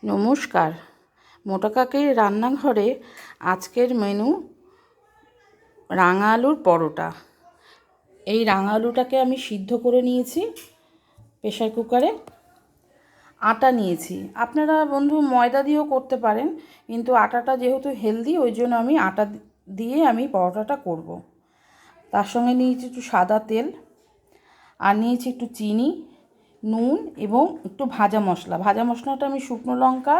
নমস্কার। মোটা কাকির রান্নাঘরে আজকের মেনু রাঙা আলুর পরোটা। এই রাঙা আলুটাকে আমি সিদ্ধ করে নিয়েছি প্রেসার কুকারে। আটা নিয়েছি, আপনারা বন্ধু ময়দা দিয়েও করতে পারেন, কিন্তু আটাটা যেহেতু হেলদি ওই জন্য আমি আটা দিয়ে আমি পরোটাটা করব। তার সঙ্গে নিয়েছি একটু সাদা তেল, আর নিয়েছি একটু চিনি, নুন এবং একটু ভাজা মশলা। ভাজা মশলাটা আমি শুকনো লঙ্কা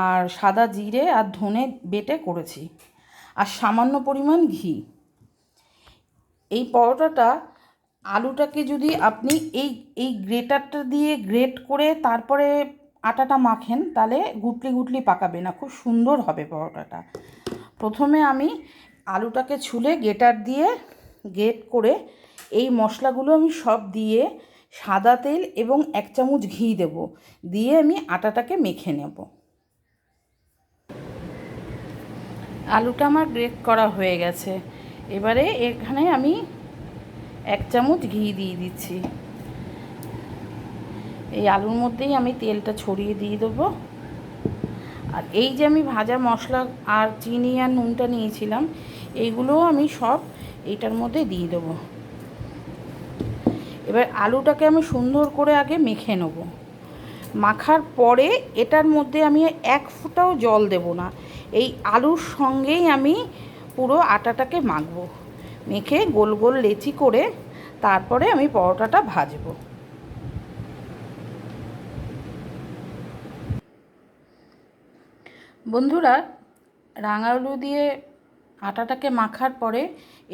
আর সাদা জিরে আর ধনে বেটে করেছি, আর সামান্য পরিমাণ ঘি। এই পরোটাটা আলুটাকে যদি আপনি এই এই গ্রেটারটা দিয়ে গ্রেট করে তারপরে আটাটা মাখেন, তাহলে গুটলি গুটলি পাকাবে না, খুব সুন্দর হবে পরোটাটা। প্রথমে আমি আলুটাকে ছুলে গ্রেটার দিয়ে গ্রেট করে এই মশলাগুলো আমি সব দিয়ে সাদা তেল এবং 1 চামচ ঘি দেব, দিয়ে আমি আটাটাকে মেখে নেব। আলুটা আমার গ্রেট করা হয়ে গেছে। এবারে এখানে আমি 1 চামচ ঘি দিয়ে দিচ্ছি। এই আলুর মধ্যেই আমি তেলটা ছড়িয়ে দিয়ে দেবো। আর এই যে আমি ভাজা মশলা আর চিনি আর নুনটা নিয়েছিলাম, এইগুলোও আমি সব এইটার মধ্যে দিয়ে দেবো। এবার আলুটাকে আমি সুন্দর করে আগে মেখে নেব। মাখার পরে এটার মধ্যে আমি 1 ফোঁটাও জল দেব না, এই আলুর সঙ্গেই আমি পুরো আটাটাকে মাখবো। মেখে গোল গোল লেচি করে তারপরে আমি পরোটাটা ভাজবো। বন্ধুরা, রাঙা আলু দিয়ে আটাটাকে মাখার পরে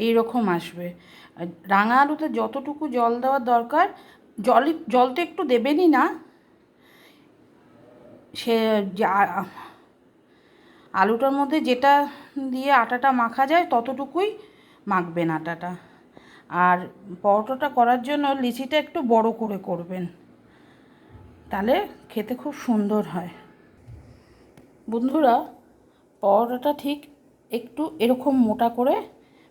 এই রকম আসবে। রাঙা আলুতে যতটুকু জল দেওয়ার দরকার, জল তো একটু দেবেনই না, সে আলুটার মধ্যে যেটা দিয়ে আটাটা মাখা যায় ততটুকুই মাখবেন আটাটা। আর পরোটাটা করার জন্য লিচিটা একটু বড় করে করবেন, তাহলে খেতে খুব সুন্দর হয়। বন্ধুরা, পরোটাটা ঠিক একটু এরকম মোটা করে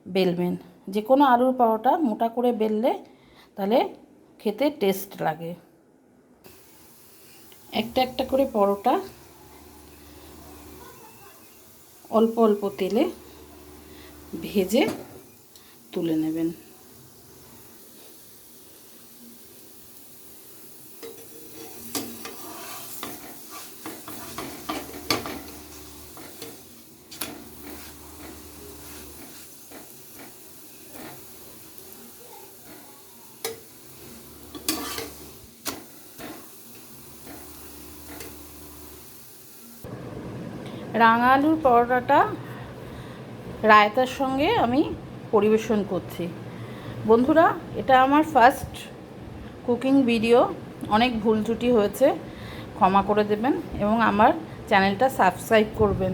বেলবেন। যে কোনো আলুর পরোটা মোটা করে বেললে তাহলে খেতে টেস্ট লাগে। একটা একটা করে পরোটা অল্প অল্প তেলে ভেজে তুলে নেবেন। রাঙা আলুর পরোটাটা রায়তার সঙ্গে আমি পরিবেশন করছি। বন্ধুরা, এটা আমার ফার্স্ট কুকিং ভিডিও, অনেক ভুল ত্রুটি হয়েছে, ক্ষমা করে দেবেন এবং আমার চ্যানেলটা সাবস্ক্রাইব করবেন।